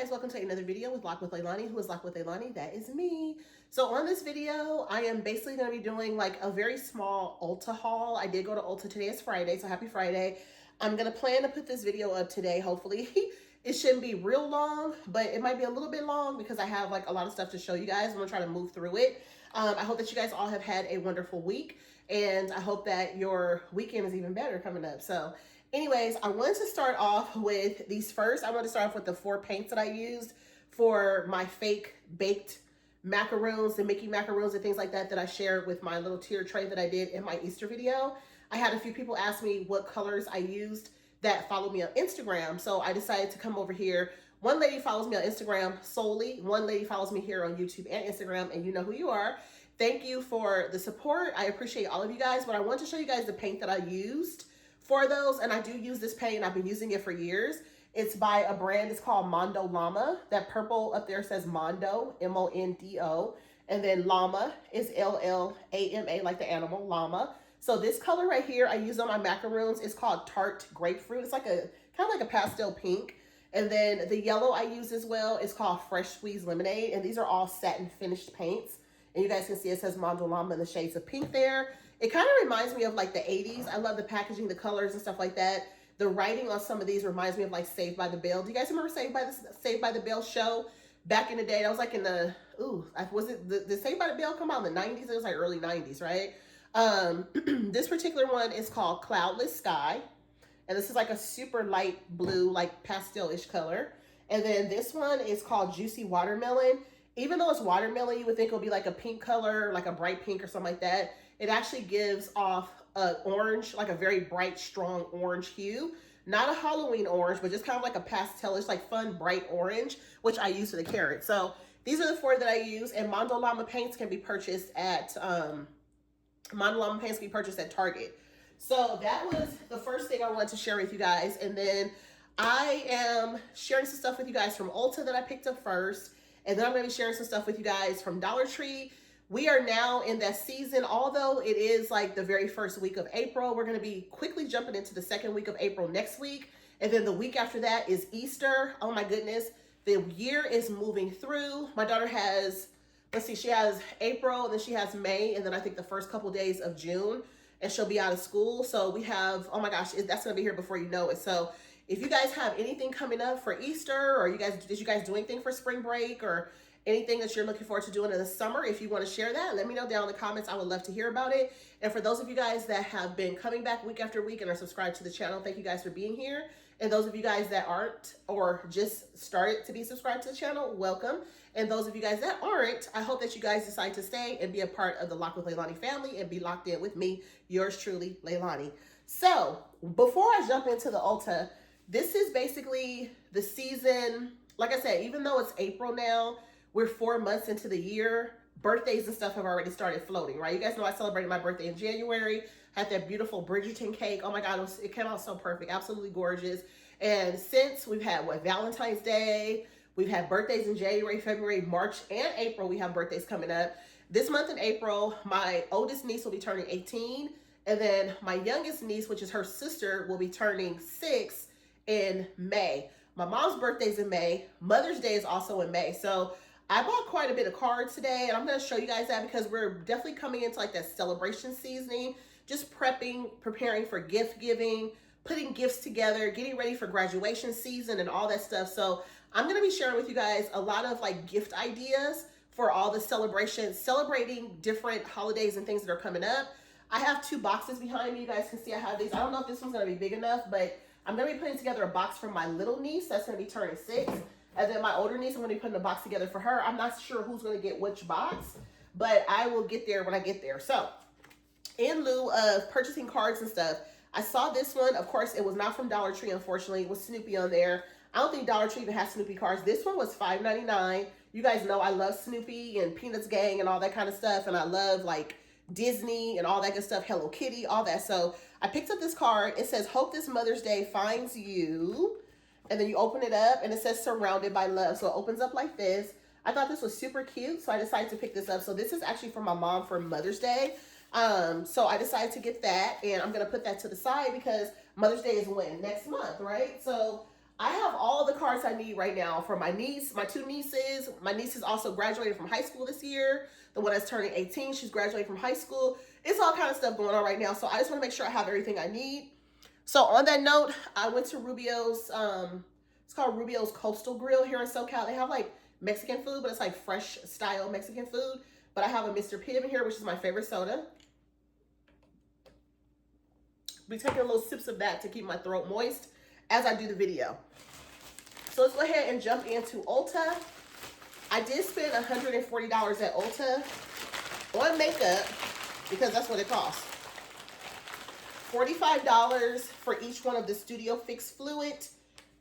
guys, welcome to another video with Lock with Leilani. Who is Lock with Leilani? That is me. So on this video, I am basically going to be doing like a very small Ulta haul. I did go to Ulta today. It's Friday, so happy Friday. I'm going to plan to put this video up today, hopefully. It shouldn't be real long, but it might be a little bit long because I have like a lot of stuff to show you guys. I'm going to try to move through it. I hope that you guys all have had a wonderful week, and I hope that your weekend is even better coming up. So anyways, I wanted to start off with these first. I want to start off with the 4 paints that I used for my fake baked macaroons, the Mickey macaroons and things like that I shared with my little tier tray that I did in my Easter video. I had a few people ask me what colors I used that follow me on Instagram. So I decided to come over here. One lady follows me on Instagram solely. One lady follows me here on YouTube and Instagram, and you know who you are. Thank you for the support. I appreciate all of you guys, but I want to show you guys the paint that I used for those, and I do use this paint. I've been using it for years. It's by a brand, it's called Mondo Llama. That purple up there says Mondo, M-O-N-D-O, and then Llama is L-L-A-M-A, like the animal, llama. So this color right here, I use on my macaroons. It's called Tart Grapefruit. It's like a, kind of like a pastel pink. And then the yellow I use as well is called Fresh Squeeze Lemonade, and these are all satin finished paints. And you guys can see it says Mondo Llama in the shades of pink there. It kind of reminds me of like the 80s. I love the packaging, the colors and stuff like that. The writing on some of these reminds me of like Saved by the Bell. Do you guys remember Saved by the Bell show back in the day? That was like in the, was it, the Saved by the Bell come out in the 90s? It was like early 90s, right? This particular one is called Cloudless Sky. And this is like a super light blue, like pastel-ish color. And then this one is called Juicy Watermelon. Even though it's watermelon, you would think it would be like a pink color, like a bright pink or something like that. It actually gives off an orange, like a very bright, strong orange hue. Not a Halloween orange, but just kind of like a pastelish, like fun, bright orange, which I use for the carrot. So these are the 4 that I use, and Mondo Llama paints can be purchased at Target. So that was the first thing I wanted to share with you guys, and then I am sharing some stuff with you guys from Ulta that I picked up first. And then I'm going to be sharing some stuff with you guys from Dollar Tree. We are now in that season. Although it is like the very first week of April, we're going to be quickly jumping into the second week of April next week. And then the week after that is Easter. Oh my goodness. The year is moving through. My daughter has, let's see, she has April, and then she has May, and then I think the first couple days of June, and she'll be out of school. So we have, oh my gosh, that's going to be here before you know it. So if you guys have anything coming up for Easter, or did you guys do anything for spring break, or anything that you're looking forward to doing in the summer, if you want to share that, let me know down in the comments. I would love to hear about it. And for those of you guys that have been coming back week after week and are subscribed to the channel, thank you guys for being here. And those of you guys that aren't, or just started to be subscribed to the channel, welcome. And those of you guys that aren't, I hope that you guys decide to stay and be a part of the Lock with Leilani family and be locked in with me, yours truly, Leilani. So before I jump into the Ulta, this is basically the season. Like I said, even though it's April now, we're 4 months into the year. Birthdays and stuff have already started floating, right? You guys know I celebrated my birthday in January. Had that beautiful Bridgerton cake. Oh my God, it came out so perfect. Absolutely gorgeous. And since we've had, Valentine's Day, we've had birthdays in January, February, March, and April. We have birthdays coming up. This month in April, my oldest niece will be turning 18. And then my youngest niece, which is her sister, will be turning 6 in May. My mom's birthday's in May. Mother's Day is also in May. So I bought quite a bit of cards today, and I'm going to show you guys that because we're definitely coming into like that celebration seasoning, just preparing for gift giving, putting gifts together, getting ready for graduation season and all that stuff. So I'm going to be sharing with you guys a lot of like gift ideas for all the celebrations, celebrating different holidays and things that are coming up. I have 2 boxes behind me. You guys can see I have these. I don't know if this one's going to be big enough, but I'm going to be putting together a box for my little niece that's going to be turning 6. And then my older niece, I'm going to be putting a box together for her. I'm not sure who's going to get which box, but I will get there when I get there. So in lieu of purchasing cards and stuff, I saw this one. Of course, it was not from Dollar Tree, unfortunately. It was Snoopy on there. I don't think Dollar Tree even has Snoopy cards. This one was $5.99. You guys know I love Snoopy and Peanuts Gang and all that kind of stuff. And I love like Disney and all that good stuff, Hello Kitty, all that. So I picked up this card. It says, "Hope this Mother's Day finds you." And then you open it up and it says "Surrounded by Love." So it opens up like this. I thought this was super cute, so I decided to pick this up. So this is actually for my mom for Mother's Day. So I decided to get that, and I'm going to put that to the side because Mother's Day is when? Next month, right? So I have all the cards I need right now for my niece, my two nieces. My niece is also graduated from high school this year. The one that's turning 18, she's graduating from high school. It's all kind of stuff going on right now. So I just want to make sure I have everything I need. So on that note, I went to Rubio's, it's called Rubio's Coastal Grill here in SoCal. They have like Mexican food, but it's like fresh style Mexican food. But I have a Mr. Pibb in here, which is my favorite soda. Be taking little sips of that to keep my throat moist as I do the video. So let's go ahead and jump into Ulta. I did spend $140 at Ulta on makeup because that's what it costs. $45 for each one of the Studio Fix Fluid,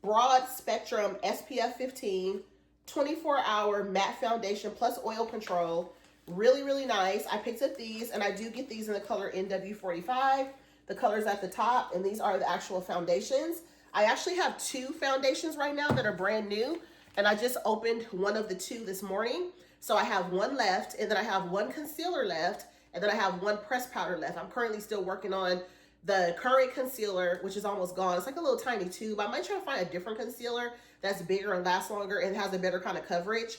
Broad Spectrum SPF 15, 24-hour matte foundation plus oil control. Really, really nice. I picked up these, and I do get these in the color NW45. The color's at the top, and these are the actual foundations. I actually have two foundations right now that are brand new, and I just opened one of the two this morning. So I have one left, and then I have one concealer left, and then I have one pressed powder left. I'm currently still working on the current concealer, which is almost gone. It's like a little tiny tube. I might try to find a different concealer that's bigger and lasts longer and has a better kind of coverage.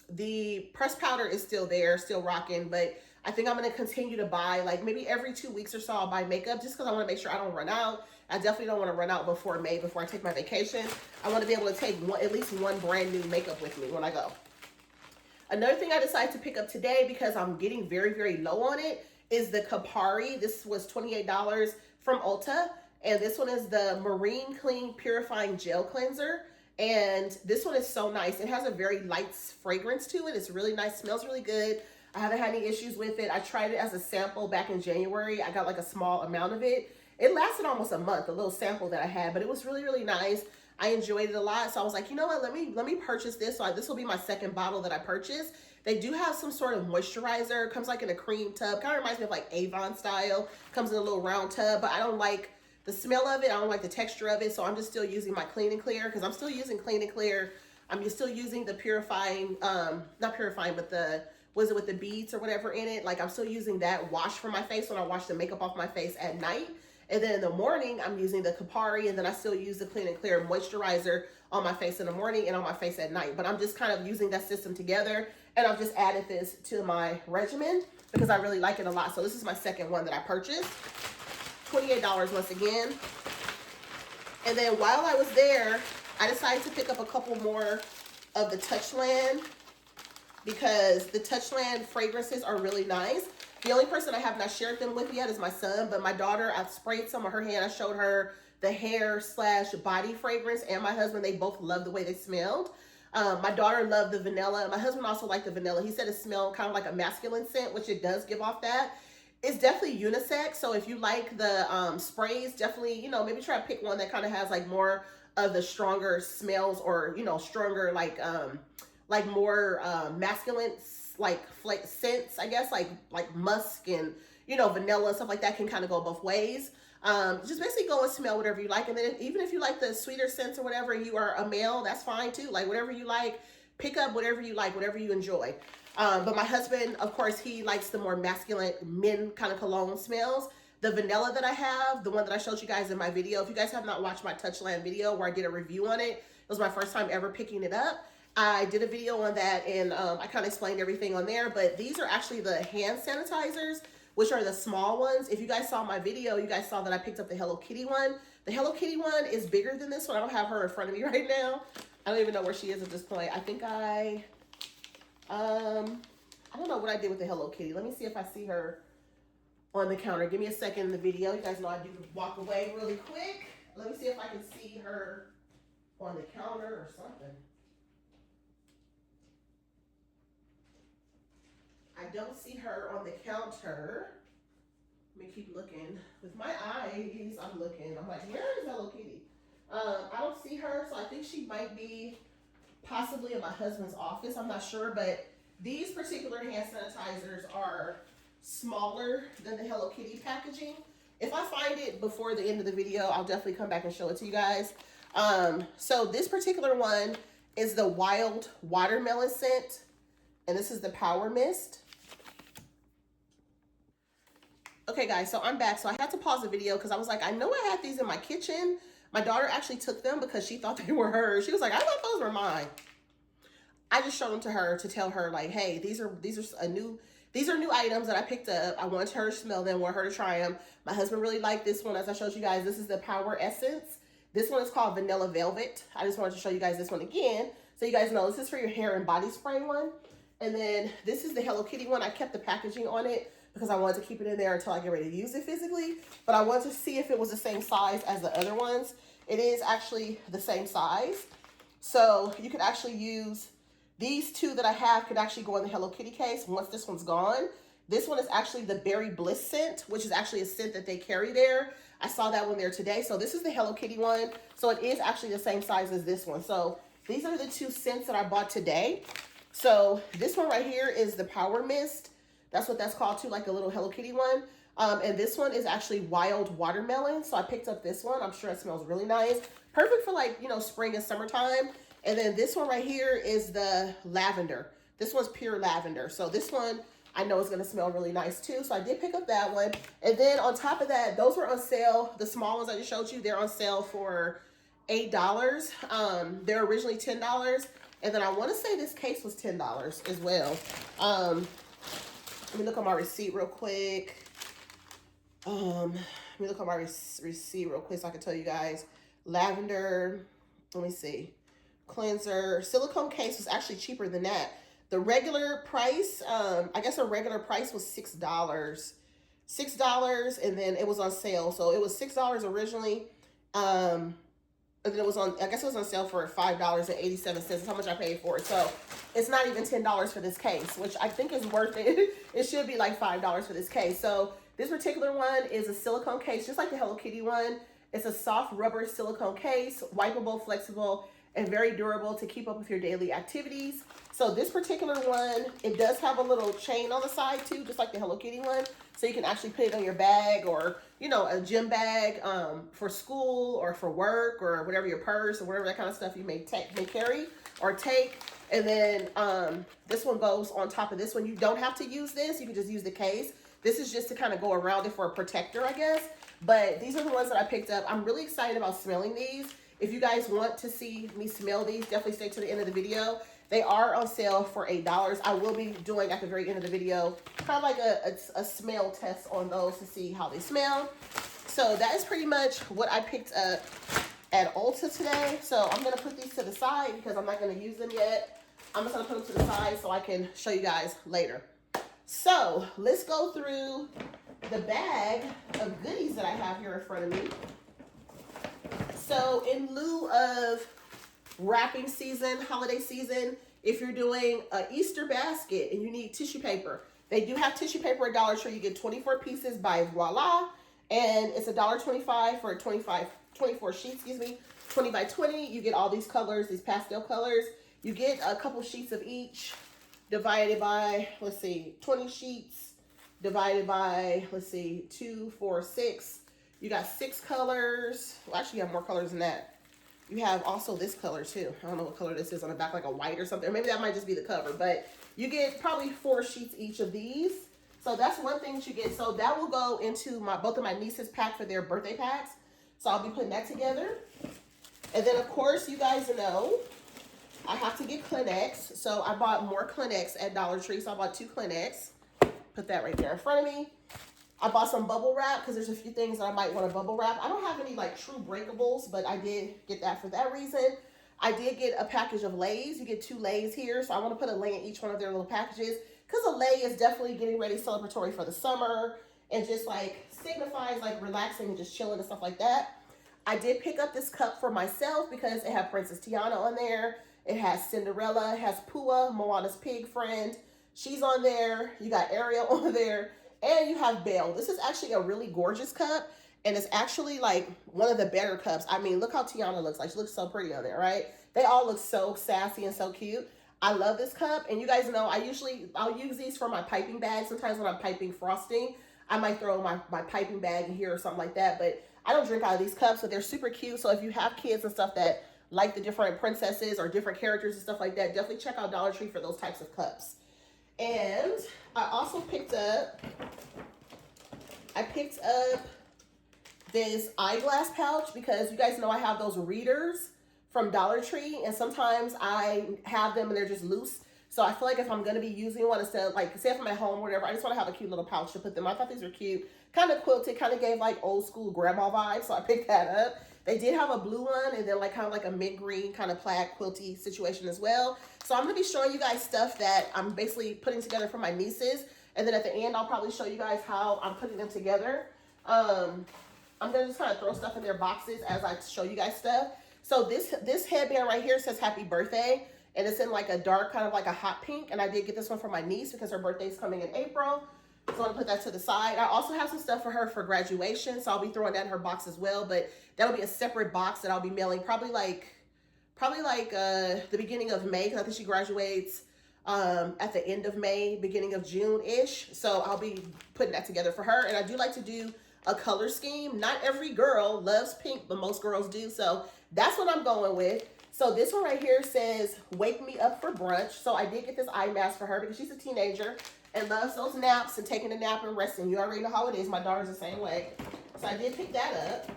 The pressed powder is still there, still rocking, but I think I'm going to continue to buy, like maybe every 2 weeks or so I'll buy makeup just because I want to make sure I don't run out. I definitely don't want to run out before May, before I take my vacation. I want to be able to take at least one brand new makeup with me when I go. Another thing I decided to pick up today because I'm getting very, very low on it is the Kapari. This was $28 from Ulta. And this one is the Marine Clean Purifying Gel Cleanser. And this one is so nice. It has a very light fragrance to it. It's really nice, smells really good. I haven't had any issues with it. I tried it as a sample back in January. I got like a small amount of it. It lasted almost a month, a little sample that I had, but it was really, really nice. I enjoyed it a lot. So I was like, you know what, let me purchase this. So this will be my second bottle that I purchased. They do have some sort of moisturizer. It comes like in a cream tub. Kind of reminds me of like Avon style. Comes in a little round tub, but I don't like the smell of it. I don't like the texture of it. So I'm just still using my Clean and Clear because I'm still using Clean and Clear. I'm still using the purifying, not purifying, but the, was it with the beads or whatever in it? Like I'm still using that wash for my face when I wash the makeup off my face at night. And then in the morning, I'm using the Kapari, and then I still use the Clean and Clear moisturizer on my face in the morning and on my face at night. But I'm just kind of using that system together, and I've just added this to my regimen because I really like it a lot. So this is my second one that I purchased. $28 once again. And then while I was there, I decided to pick up a couple more of the Touchland because the Touchland fragrances are really nice. The only person I have not shared them with yet is my son, but my daughter, I sprayed some on her hand. I showed her the hair / body fragrance, and my husband, they both loved the way they smelled. My daughter loved the vanilla. My husband also liked the vanilla. He said it smelled kind of like a masculine scent, which it does give off that. It's definitely unisex, so if you like the sprays, definitely, you know, maybe try to pick one that kind of has like more of the stronger smells or, you know, stronger like more masculine like scents, I guess, like musk and, you know, vanilla and stuff like that can kind of go both ways. Just basically go and smell whatever you like. And then even if you like the sweeter scents or whatever, and you are a male, that's fine too. Like whatever you like, pick up whatever you like, whatever you enjoy. But my husband, of course, he likes the more masculine men kind of cologne smells. The vanilla that I have, the one that I showed you guys in my video, if you guys have not watched my Touchland video where I did a review on it, it was my first time ever picking it up. I did a video on that, and I kind of explained everything on there, but these are actually the hand sanitizers, which are the small ones. If you guys saw my video, you guys saw that I picked up the Hello Kitty one. The Hello Kitty one is bigger than this one. I don't have her in front of me right now. I don't even know where she is at this point. I think I don't know what I did with the Hello Kitty. Let me see if I see her on the counter. Give me a second in the video. You guys know I do walk away really quick. Let me see if I can see her on the counter or something. I don't see her on the counter. Let me keep looking. With my eyes, I'm looking. I'm like, where is Hello Kitty? I don't see her, so I think she might be possibly in my husband's office. I'm not sure, but these particular hand sanitizers are smaller than the Hello Kitty packaging. If I find it before the end of the video, I'll definitely come back and show it to you guys. So this particular one is the Wild Watermelon scent, and this is the Power Mist. Okay guys, so I'm back. So I had to pause the video because I was like, I know I had these in my kitchen, My daughter actually took them because she thought they were hers. She was like, I thought those were mine. I just showed them to her to tell her like, hey, these are new items that I picked up. I want her to smell them, want her to try them. My husband really liked this one. As I showed you guys, this is the Power Essence. This one is called Vanilla Velvet. I just wanted to show you guys this one again, so you guys know this is for your hair and body spray one. And then this is the Hello Kitty one. I kept the packaging on it because I wanted to keep it in there until I get ready to use it physically. But I wanted to see if it was the same size as the other ones. It is actually the same size. So you could actually use these two that I have could actually go in the Hello Kitty case once this one's gone. This one is actually the Berry Bliss scent, which is actually a scent that they carry there. I saw that one there today. So this is the Hello Kitty one. So it is actually the same size as this one. So these are the two scents that I bought today. So this one right here is the Power Mist. That's what that's called too, like a little Hello Kitty one. And this one is actually Wild Watermelon. So I picked up this one. I'm sure it smells really nice. Perfect for like, you know, spring and summertime. And then this one right here is the lavender. This one's pure lavender. So this one I know is going to smell really nice too. So I did pick up that one. And then on top of that, those were on sale. The small ones I just showed you, they're on sale for $8. They're originally $10. And then I want to say this case was $10 as well. Let me look on my receipt real quick. Let me look on my receipt real quick so I can tell you guys. Lavender, let me see. Cleanser, silicone case was actually cheaper than that. The regular price, I guess a regular price was $6. $6, and then it was on sale. So it was $6 originally. And then it was on, I guess it was on sale for $5.87. That's how much I paid for it. So it's not even $10 for this case, which I think is worth it. It should be like $5 for this case. So this particular one is a silicone case, just like the Hello Kitty one. It's a soft rubber silicone case, wipeable, flexible, and very durable to keep up with your daily activities. So this particular one, it does have a little chain on the side too, just like the Hello Kitty one. So you can actually put it on your bag or, you know, a gym bag for school or for work or whatever, your purse or whatever that kind of stuff you may carry or take. And then this one goes on top of this one. You don't have to use this. You can just use the case. This is just to kind of go around it for a protector, I guess. But these are the ones that I picked up. I'm really excited about smelling these. If you guys want to see me smell these, definitely stay to the end of the video. They are on sale for $8. I will be doing at the very end of the video kind of like a smell test on those to see how they smell. So that is pretty much what I picked up at Ulta today. So I'm going to put these to the side because I'm not going to use them yet. I'm just going to put them to the side so I can show you guys later. So let's go through the bag of goodies that I have here in front of me. So in lieu of wrapping season, holiday season, if you're doing an Easter basket and you need tissue paper, they do have tissue paper at Dollar Tree. You get 24 pieces by Voila, and it's $1.25 for 24 sheets, 20 by 20. You get all these colors, these pastel colors. You get a couple sheets of each divided by, let's see, 20 sheets divided by, let's see, 2, 4, 6. You got 6 colors. Well, actually, you have more colors than that. You have also this color too. I don't know what color this is on the back, like a white or something. Or maybe that might just be the cover, but you get probably 4 sheets each of these. So that's one thing that you get. So that will go into both of my nieces' pack for their birthday packs. So I'll be putting that together. And then of course, you guys know, I have to get Kleenex. So I bought more Kleenex at Dollar Tree. So I bought 2 Kleenex. Put that right there in front of me. I bought some bubble wrap because there's a few things that I might want to bubble wrap. I don't have any like true breakables, but I did get that for that reason. I did get a package of Lay's. You get 2 Lay's here. So I want to put a Lay in each one of their little packages because a Lay is definitely getting ready celebratory for the summer and just like signifies like relaxing and just chilling and stuff like that. I did pick up this cup for myself because it had Princess Tiana on there. It has Cinderella. It has Pua, Moana's pig friend. She's on there. You got Ariel on there. And you have Belle. This is actually a really gorgeous cup. And it's actually like one of the better cups. I mean, look how Tiana looks like. She looks so pretty on there, right? They all look so sassy and so cute. I love this cup. And you guys know, I'll use these for my piping bag. Sometimes when I'm piping frosting, I might throw my piping bag in here or something like that. But I don't drink out of these cups, so they're super cute. So if you have kids and stuff that like the different princesses or different characters and stuff like that, definitely check out Dollar Tree for those types of cups. And I also picked up this eyeglass pouch because you guys know I have those readers from Dollar Tree, and sometimes I have them and they're just loose. So I feel like if I'm going to be using one, instead of like, say if I'm at home or whatever, I just want to have a cute little pouch to put them. I thought these were cute. Kind of quilted, kind of gave like old school grandma vibes. So I picked that up. They did have a blue one and then like kind of like a mint green kind of plaid quilty situation as well. So I'm going to be showing you guys stuff that I'm basically putting together for my nieces. And then at the end, I'll probably show you guys how I'm putting them together. I'm going to just kind of throw stuff in their boxes as I show you guys stuff. So this headband right here says happy birthday. And it's in like a dark, kind of like a hot pink. And I did get this one for my niece because her birthday's coming in April. So I'm gonna put that to the side. I also have some stuff for her for graduation. So I'll be throwing that in her box as well. But that'll be a separate box that I'll be mailing probably like the beginning of May. Because I think she graduates at the end of May, beginning of June-ish. So I'll be putting that together for her. And I do like to do a color scheme. Not every girl loves pink, but most girls do. So that's what I'm going with. So this one right here says, wake me up for brunch. So I did get this eye mask for her because she's a teenager and loves those naps and taking a nap and resting. You already know how it is. My daughter's the same way. So I did pick that up.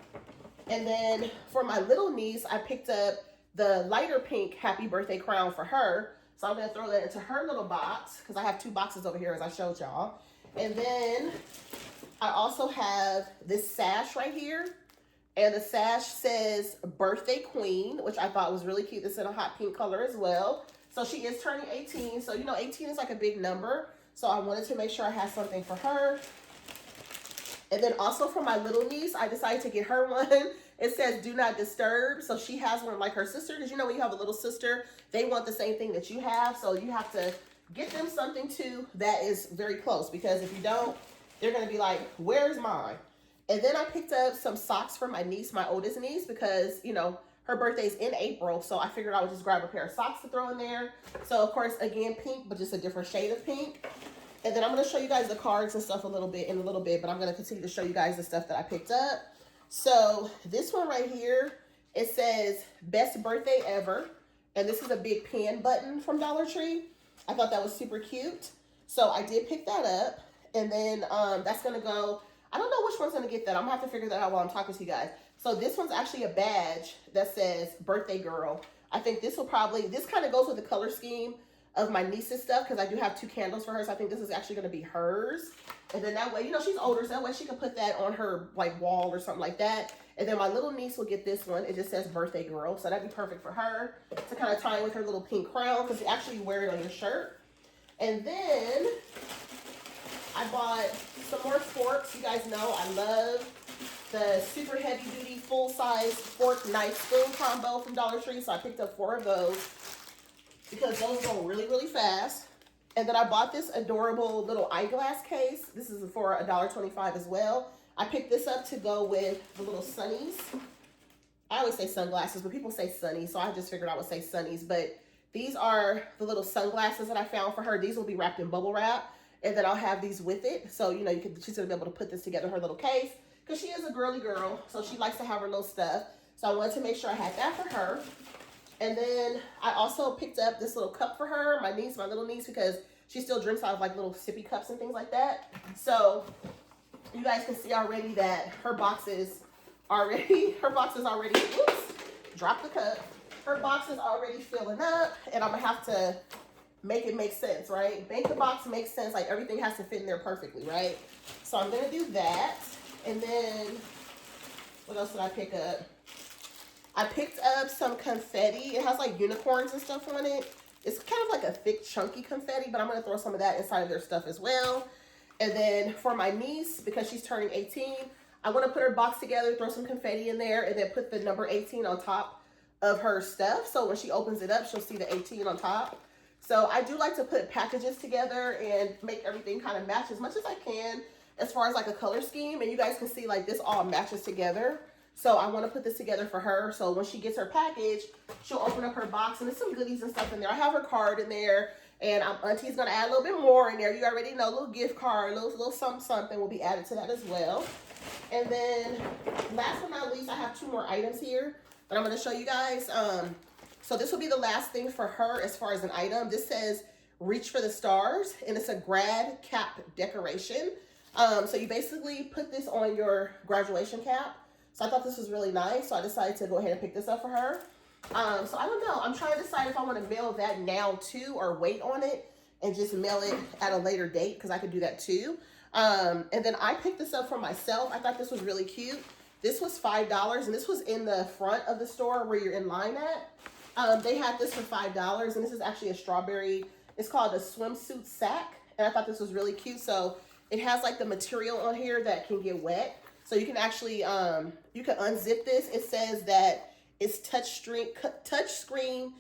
And then for my little niece, I picked up the lighter pink happy birthday crown for her. So I'm going to throw that into her little box because I have 2 boxes over here as I showed y'all. And then I also have this sash right here. And the sash says birthday queen, which I thought was really cute. This is in a hot pink color as well. So she is turning 18. So, you know, 18 is like a big number. So I wanted to make sure I had something for her. And then also for my little niece, I decided to get her one. It says do not disturb. So she has one like her sister. Because you know when you have a little sister, they want the same thing that you have. So you have to get them something too that is very close. Because if you don't, they're going to be like, where's mine? And then I picked up some socks for my niece, my oldest niece, because, you know, her birthday's in April. So I figured I would just grab a pair of socks to throw in there. So, of course, again, pink, but just a different shade of pink. And then I'm going to show you guys the cards and stuff in a little bit, but I'm going to continue to show you guys the stuff that I picked up. So this one right here, it says best birthday ever. And this is a big pen button from Dollar Tree. I thought that was super cute. So I did pick that up. And then that's going to go... I don't know which one's going to get that. I'm going to have to figure that out while I'm talking to you guys. So this one's actually a badge that says birthday girl. I think this will probably, this kind of goes with the color scheme of my niece's stuff because I do have 2 candles for her. So I think this is actually going to be hers. And then that way, you know, she's older. So that way she can put that on her like wall or something like that. And then my little niece will get this one. It just says birthday girl. So that'd be perfect for her to kind of tie in with her little pink crown because you actually wear it on your shirt. And then I bought some more forks. You guys know I love the super heavy duty full size fork knife spoon combo from Dollar Tree. So I picked up 4 of those because those go really, really fast. And then I bought this adorable little eyeglass case. This is for $1.25 as well. I picked this up to go with the little sunnies. I always say sunglasses, but people say sunnies. So I just figured I would say sunnies. But these are the little sunglasses that I found for her. These will be wrapped in bubble wrap. And then I'll have these with it. So, you know, she's going to be able to put this together in her little case. Because she is a girly girl. So she likes to have her little stuff. So I wanted to make sure I had that for her. And then I also picked up this little cup for her. My niece, my little niece. Because she still drinks out of like little sippy cups and things like that. So you guys can see already that her box is already, oops, drop the cup. Her box is already filling up. And I'm going to have to make it make sense, right? Make the box make sense. Like everything has to fit in there perfectly, right? So I'm going to do that. And then what else did I pick up? I picked up some confetti. It has like unicorns and stuff on it. It's kind of like a thick, chunky confetti, but I'm going to throw some of that inside of their stuff as well. And then for my niece, because she's turning 18, I want to put her box together, throw some confetti in there, and then put the number 18 on top of her stuff. So when she opens it up, she'll see the 18 on top. So I do like to put packages together and make everything kind of match as much as I can as far as like a color scheme. And you guys can see like this all matches together. So I want to put this together for her. So when she gets her package, she'll open up her box and there's some goodies and stuff in there. I have her card in there and Auntie's going to add a little bit more in there. You already know, a little gift card, a little something will be added to that as well. And then last but not least, I have 2 more items here that I'm going to show you guys. So this will be the last thing for her as far as an item. This says reach for the stars and it's a grad cap decoration. So you basically put this on your graduation cap. So I thought this was really nice. So I decided to go ahead and pick this up for her. So I don't know. I'm trying to decide if I want to mail that now too or wait on it and just mail it at a later date because I could do that too. And then I picked this up for myself. I thought this was really cute. This was $5 and this was in the front of the store where you're in line at. They had this for $5 and this is actually a strawberry. It's called a swimsuit sack. And I thought this was really cute. So it has like the material on here that can get wet. So you can actually, you can unzip this. It says that it's touchscreen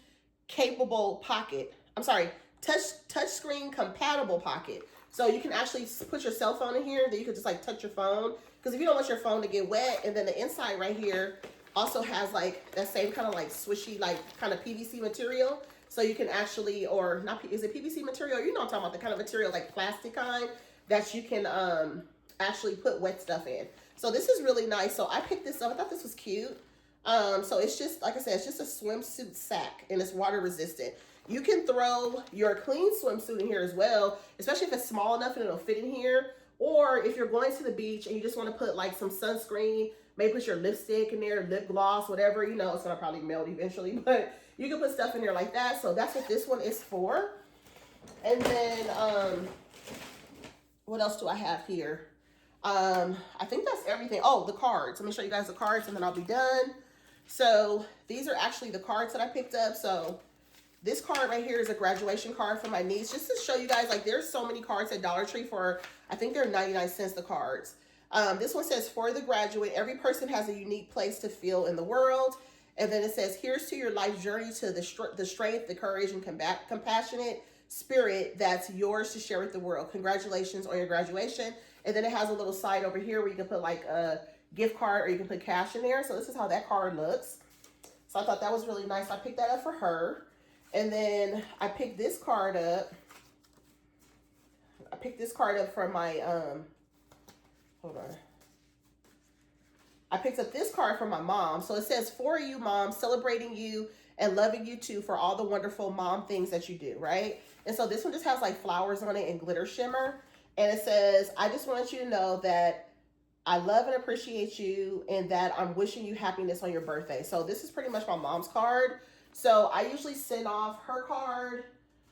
capable pocket. I'm sorry, touchscreen compatible pocket. So you can actually put your cell phone in here. Then you can just like touch your phone. Because if you don't want your phone to get wet, and then the inside right here also has like that same kind of like swishy, like kind of PVC material. So you can actually, or not, is it PVC material? You know what I'm talking about, the kind of material like plastic kind that you can actually put wet stuff in. So this is really nice. So I picked this up. I thought this was cute. So it's just, like I said, it's just a swimsuit sack and it's water resistant. You can throw your clean swimsuit in here as well, especially if it's small enough and it'll fit in here. Or if you're going to the beach and you just want to put like some sunscreen, maybe put your lipstick in there, lip gloss, whatever, you know, it's going to probably melt eventually, but you can put stuff in there like that. So that's what this one is for. And then, what else do I have here? I think that's everything. Oh, the cards. Let me show you guys the cards and then I'll be done. So these are actually the cards that I picked up. So this card right here is a graduation card for my niece. Just to show you guys, like there's so many cards at Dollar Tree for, I think they're 99 cents the cards. This one says, for the graduate, every person has a unique place to feel in the world. And then it says, here's to your life journey, to the strength, the courage, and compassionate spirit that's yours to share with the world. Congratulations on your graduation. And then it has a little side over here where you can put like a gift card or you can put cash in there. So this is how that card looks. So I thought that was really nice. I picked that up for her. And then I picked this card up. I picked this card up for my, hold on. I picked up this card for my mom. So it says, for you, mom, celebrating you and loving you too for all the wonderful mom things that you do, right? And so this one just has like flowers on it and glitter shimmer. And it says, I just want you to know that I love and appreciate you and that I'm wishing you happiness on your birthday. So this is pretty much my mom's card. So I usually send off her card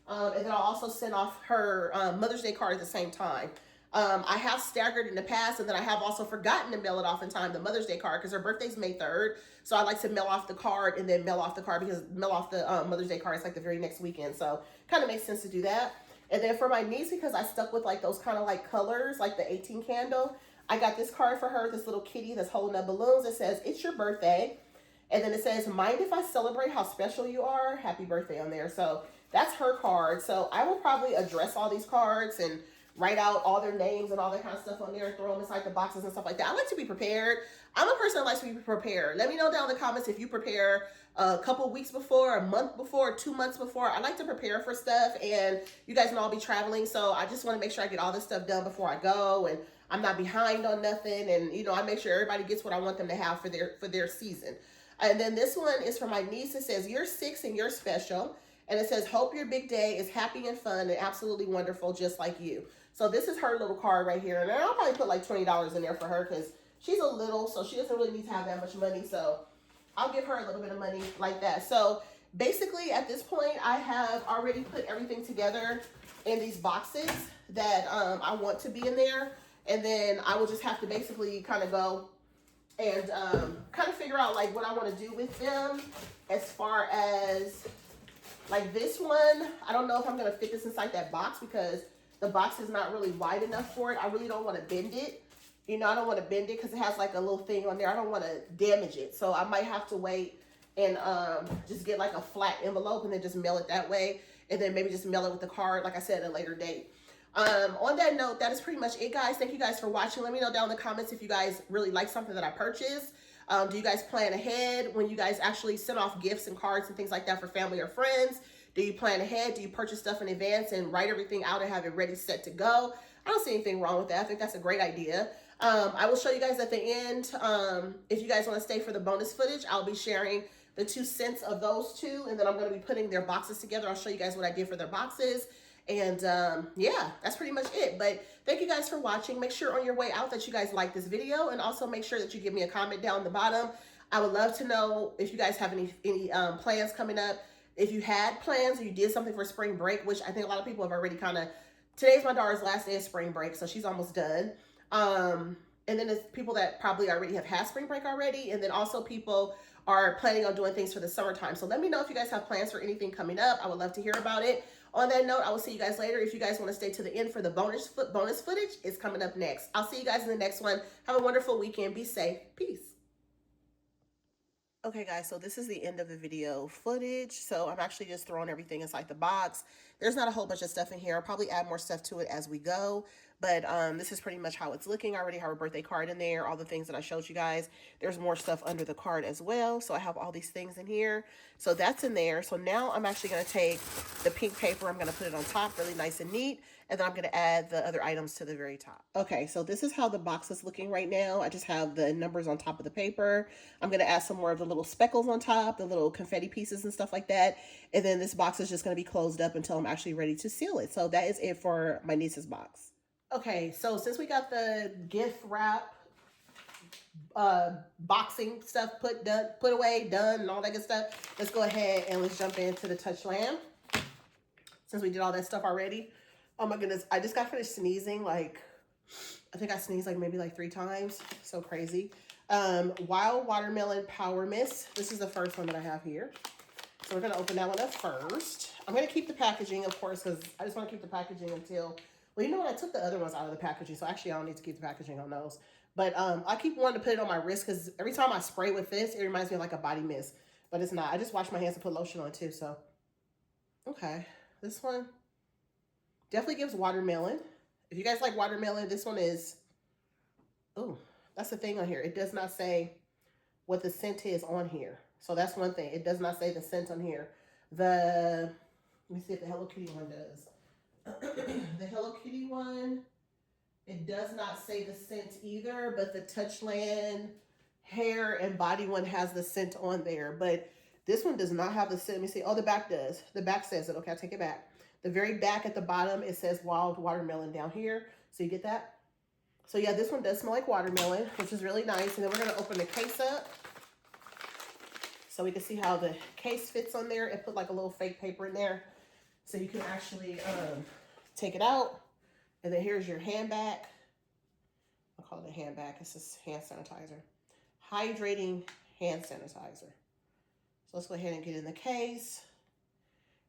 and then I'll also send off her Mother's Day card at the same time. I have staggered in the past, and then I have also forgotten to mail it off in time, the Mother's Day card, because her birthday's May 3rd. So I like to mail off the card and then mail off the card, because mail off the Mother's Day card is like the very next weekend. So kind of makes sense to do that. And then for my niece, because I stuck with like those kind of like colors, like the 18 candle, I got this card for her, this little kitty that's holding up balloons. It says, it's your birthday. And then it says, mind if I celebrate how special you are? Happy birthday on there. So that's her card. So I will probably address all these cards and write out all their names and all that kind of stuff on there and throw them inside the boxes and stuff like that. I like to be prepared. I'm a person that likes to be prepared. Let me know down in the comments if you prepare a couple weeks before, a month before, 2 months before. I like to prepare for stuff, and you guys know I'll be traveling, so I just want to make sure I get all this stuff done before I go, and I'm not behind on nothing, and you know, I make sure everybody gets what I want them to have for their season. And then this one is for my niece. It says, you're 6 and you're special. And it says, hope your big day is happy and fun and absolutely wonderful, just like you. So this is her little card right here. And I'll probably put like $20 in there for her because she's a little, so she doesn't really need to have that much money. So I'll give her a little bit of money like that. So basically at this point, I have already put everything together in these boxes that I want to be in there. And then I will just have to basically kind of go and kind of figure out like what I want to do with them. As far as like this one, I don't know if I'm going to fit this inside that box because the box is not really wide enough for it. I really don't want to bend it. You know, I don't want to bend it because it has like a little thing on there. I don't want to damage it. So I might have to wait and just get like a flat envelope and then just mail it that way. And then maybe just mail it with the card, like I said, at a later date. On that note, that is pretty much it, guys. Thank you guys for watching. Let me know down in the comments if you guys really like something that I purchased. Do you guys plan ahead when you guys actually send off gifts and cards and things like that for family or friends? Do you plan ahead? Do you purchase stuff in advance and write everything out and have it ready, set to go? I don't see anything wrong with that. I think that's a great idea. I will show you guys at the end. If you guys want to stay for the bonus footage, I'll be sharing the 2 cents of those two, and then I'm going to be putting their boxes together. I'll show you guys what I did for their boxes. And yeah, that's pretty much it. But thank you guys for watching. Make sure on your way out that you guys like this video, and also make sure that you give me a comment down the bottom. I would love to know if you guys have any plans coming up. If you had plans or you did something for spring break, which I think a lot of people have already kind of, today's my daughter's last day of spring break, so she's almost done. And then there's people that probably already have had spring break already, and then also people are planning on doing things for the summertime. So let me know if you guys have plans for anything coming up. I would love to hear about it. On that note, I will see you guys later. If you guys want to stay to the end for the bonus footage, it's coming up next. I'll see you guys in the next one. Have a wonderful weekend. Be safe. Peace. Okay guys, so this is the end of the video footage. So I'm actually just throwing everything inside the box. There's not a whole bunch of stuff in here. I'll probably add more stuff to it as we go. But this is pretty much how it's looking. I already have a birthday card in there, all the things that I showed you guys. There's more stuff under the card as well. So I have all these things in here. So that's in there. So now I'm actually going to take the pink paper. I'm going to put it on top really nice and neat. And then I'm going to add the other items to the very top. Okay, so this is how the box is looking right now. I just have the numbers on top of the paper. I'm going to add some more of the little speckles on top, the little confetti pieces and stuff like that. And then this box is just going to be closed up until I'm actually ready to seal it. So that is it for my niece's box. Okay, so since we got the gift wrap, boxing stuff put away, done, and all that good stuff, let's go ahead and let's jump into the Touchland. Since we did all that stuff already. Oh my goodness, I just got finished sneezing. Like, I think I sneezed like maybe like 3 times. So crazy. Wild Watermelon Power Mist. This is the first one that I have here. So we're going to open that one up first. I'm going to keep the packaging, of course, because I just want to keep the packaging until... Well, you know what? I took the other ones out of the packaging, so actually I don't need to keep the packaging on those. But I keep wanting to put it on my wrist because every time I spray with this, it reminds me of like a body mist. But it's not. I just wash my hands and put lotion on too, so... Okay. This one definitely gives watermelon. If you guys like watermelon, this one is... Oh, that's the thing on here. It does not say what the scent is on here. So that's one thing. It does not say the scent on here. Let me see if the Hello Kitty one does. The Hello Kitty one, it does not say the scent either, but the Touchland hair and body one has the scent on there. But this one does not have the scent. Let me see. Oh, the back does. The back says it. Okay, I'll take it back. The very back at the bottom, it says wild watermelon down here. So you get that? So yeah, this one does smell like watermelon, which is really nice. And then we're going to open the case up so we can see how the case fits on there. It put like a little fake paper in there so you can actually take it out. And then here's your hand bag. I'll call it a hand bag. It's just hand sanitizer. Hydrating hand sanitizer. So let's go ahead and get in the case.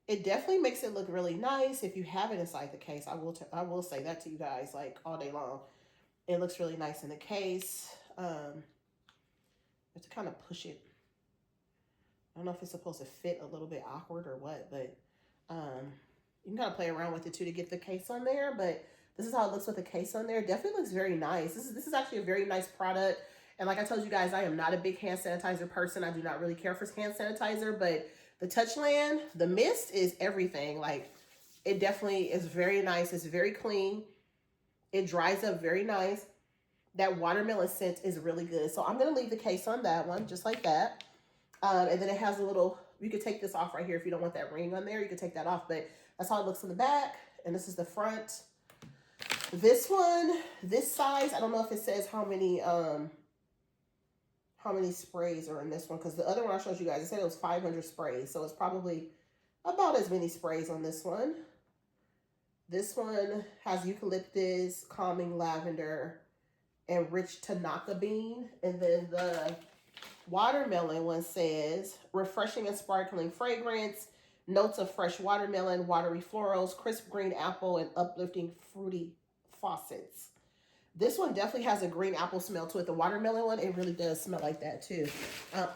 It definitely makes it look really nice if you have it inside the case. I will say that to you guys like all day long. It looks really nice in the case. You have to kind of push it. I don't know if it's supposed to fit a little bit awkward or what, but you can kind of play around with it too to get the case on there. But this is how it looks with the case on there. Definitely looks very nice. This is actually a very nice product. And like I told you guys, I am not a big hand sanitizer person. I do not really care for hand sanitizer, but the Touchland, the mist is everything. Like, it definitely is very nice. It's very clean. It dries up very nice. That watermelon scent is really good. So I'm going to leave the case on that one, just like that. And then it has a little, you could take this off right here if you don't want that ring on there. You could take that off, but that's how it looks in the back. And this is the front. This one, this size, I don't know if it says how many sprays are in this one, because the other one I showed you guys, it said it was 500 sprays, so it's probably about as many sprays on this one. This one has eucalyptus, calming lavender, and rich Tanaka bean. And then the watermelon one says refreshing and sparkling fragrance, notes of fresh watermelon, watery florals, crisp green apple, and uplifting fruity faucets. This one definitely has a green apple smell to it. The watermelon one, it really does smell like that too.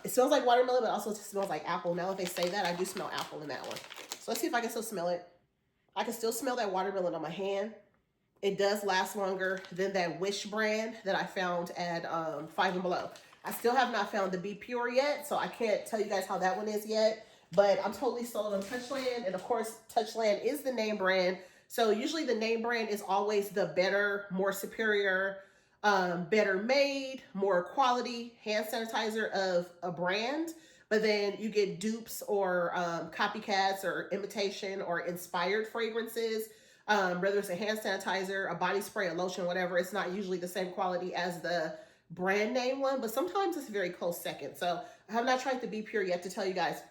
It smells like watermelon, but also smells like apple. Now that they say that, I do smell apple in that one. So let's see if I can still smell it. I can still smell that watermelon on my hand. It does last longer than that Wish brand that I found at 5 and Below. I still have not found the Be Pure yet, so I can't tell you guys how that one is yet. But I'm totally sold on Touchland. And of course, Touchland is the name brand. So usually the name brand is always the better, more superior, better made, more quality hand sanitizer of a brand. but then you get dupes or copycats or imitation or inspired fragrances. Whether it's a hand sanitizer, a body spray, a lotion, whatever, it's not usually the same quality as the brand name one, but sometimes it's a very close second. So I have not tried the Be Pure yet to tell you guys.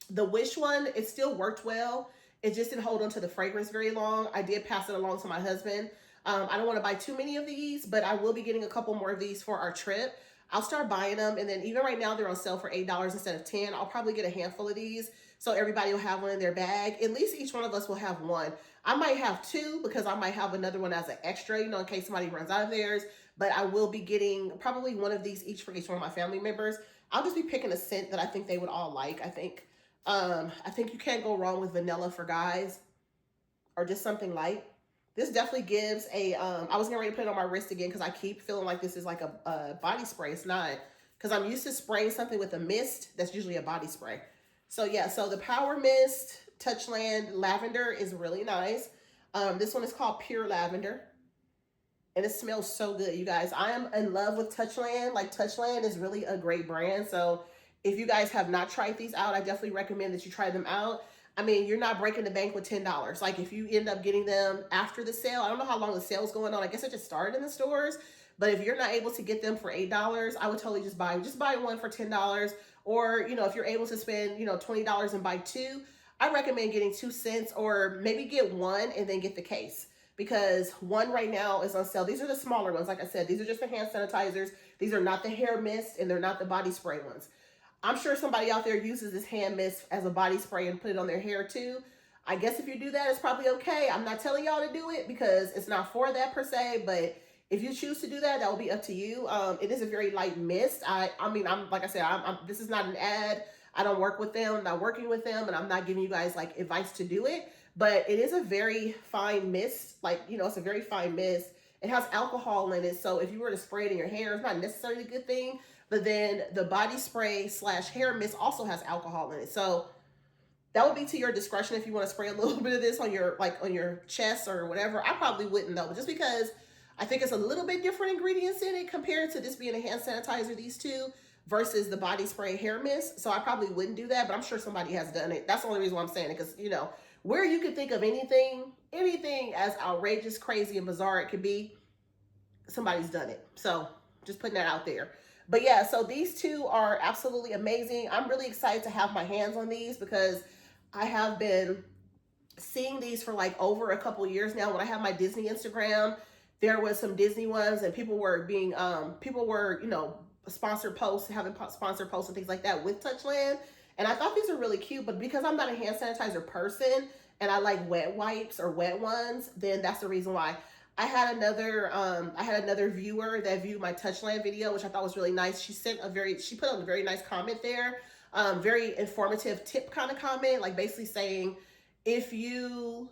The Wish one, it still worked well. It just didn't hold on to the fragrance very long. I did pass it along to my husband. I don't want to buy too many of these, but I will be getting a couple more of these for our trip. I'll start buying them, and then even right now they're on sale for $8 instead of $10. I'll probably get a handful of these so everybody will have one in their bag. At least each one of us will have one. I might have two because I might have another one as an extra, you know, in case somebody runs out of theirs. But I will be getting probably one of these each for each one of my family members. I'll just be picking a scent that I think they would all like. I think you can't go wrong with vanilla for guys or just something light. This definitely gives a, I was getting ready to put it on my wrist again because I keep feeling like this is like a body spray. It's not, because I'm used to spraying something with a mist. That's usually a body spray. So yeah, so the Power Mist Touchland Lavender is really nice. This one is called Pure Lavender. And it smells so good, you guys. I am in love with Touchland. Like, Touchland is really a great brand. So if you guys have not tried these out, I definitely recommend that you try them out. I mean, you're not breaking the bank with $10. Like, if you end up getting them after the sale, I don't know how long the sale's going on. I guess it just started in the stores. But if you're not able to get them for $8, I would totally just buy one for $10. Or, you know, if you're able to spend, you know, $20 and buy two, I recommend getting 2 cents, or maybe get one and then get the case. Because one right now is on sale. These are the smaller ones. Like I said, these are just the hand sanitizers. These are not the hair mist, and they're not the body spray ones. I'm sure somebody out there uses this hand mist as a body spray and put it on their hair too. I guess if you do that, it's probably okay. I'm not telling y'all to do it because it's not for that per se, but if you choose to do that, that will be up to you. It is a very light mist. I mean, like I said, this is not an ad. I don't work with them. I'm not working with them, and I'm not giving you guys like advice to do it. But it is a very fine mist. Like, you know, it's a very fine mist. It has alcohol in it. So if you were to spray it in your hair, it's not necessarily a good thing. But then the body spray / hair mist also has alcohol in it. So that would be to your discretion if you want to spray a little bit of this on your, like, on your chest or whatever. I probably wouldn't though, just because I think it's a little bit different ingredients in it compared to this being a hand sanitizer, these two, versus the body spray hair mist. So I probably wouldn't do that, but I'm sure somebody has done it. That's the only reason why I'm saying it, because, you know, where you could think of anything as outrageous, crazy, and bizarre it could be, somebody's done it. So just putting that out there. But yeah, so these two are absolutely amazing. I'm really excited to have my hands on these because I have been seeing these for like over a couple years now. When I have my Disney Instagram, there was some Disney ones, and people were, you know, sponsored posts, having sponsored posts and things like that with Touchland. And I thought these are really cute, but because I'm not a hand sanitizer person and I like wet wipes or wet ones, then that's the reason why. I had another viewer that viewed my Touchland video, which I thought was really nice. She put on a very nice comment there. Very informative tip kind of comment, like basically saying, if you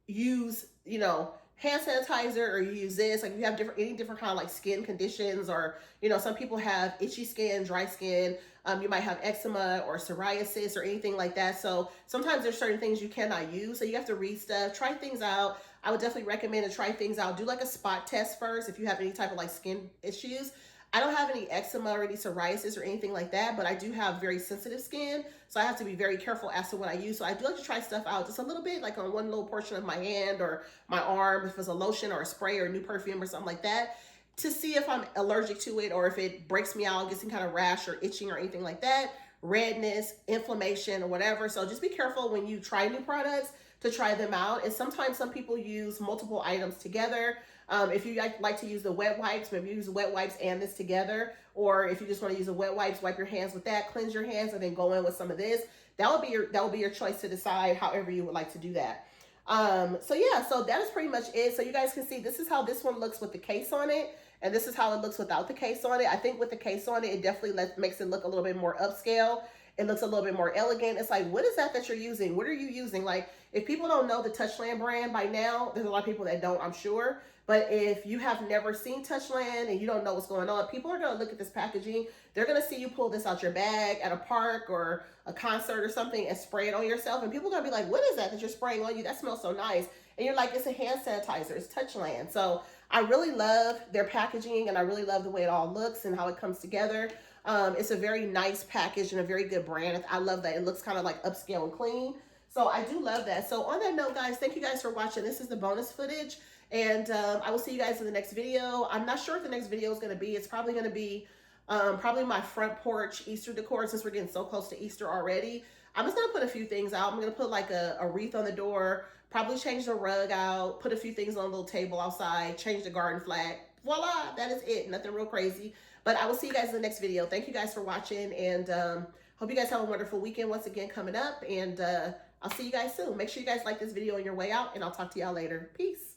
use, you know, hand sanitizer, or you use this, like if you have any different kind of like skin conditions, or, you know, some people have itchy skin, dry skin, you might have eczema or psoriasis or anything like that. So sometimes there's certain things you cannot use. So you have to read stuff, try things out. I would definitely recommend to try things out. Do like a spot test first if you have any type of like skin issues. I don't have any eczema or any psoriasis or anything like that, but I do have very sensitive skin. So I have to be very careful as to what I use. So I do like to try stuff out just a little bit, like on one little portion of my hand or my arm, if it's a lotion or a spray or a new perfume or something like that, to see if I'm allergic to it, or if it breaks me out, gets some kind of rash or itching or anything like that, redness, inflammation, or whatever. So just be careful when you try new products to try them out. And sometimes some people use multiple items together. If you like to use the wet wipes, maybe use the wet wipes and this together. Or if you just want to use the wet wipes, wipe your hands with that, cleanse your hands, and then go in with some of this. That would be your choice to decide however you would like to do that. So yeah, so that is pretty much it. So you guys can see, this is how this one looks with the case on it, and this is how it looks without the case on it. I think with the case on it, it definitely makes it look a little bit more upscale. It looks a little bit more elegant. It's like, what is that you're using? What are you using? Like, if people don't know the Touchland brand by now, there's a lot of people that don't, I'm sure. But if you have never seen Touchland and you don't know what's going on, people are going to look at this packaging. They're going to see you pull this out your bag at a park or a concert or something and spray it on yourself. And people are going to be like, what is that you're spraying on you? That smells so nice. And you're like, it's a hand sanitizer. It's Touchland. So I really love their packaging, and I really love the way it all looks and how it comes together. It's a very nice package and a very good brand. I love that. It looks kind of like upscale and clean. So I do love that. So on that note, guys, thank you guys for watching. This is the bonus footage, and I will see you guys in the next video. I'm not sure what the next video is going to be. It's probably going to be probably my front porch Easter decor, since we're getting so close to Easter already. I'm just going to put a few things out. I'm going to put like a wreath on the door, probably change the rug out, put a few things on a little table outside, change the garden flag. Voila, that is it. Nothing real crazy. But I will see you guys in the next video. Thank you guys for watching, and hope you guys have a wonderful weekend once again coming up, and I'll see you guys soon. Make sure you guys like this video on your way out, and I'll talk to y'all later. Peace.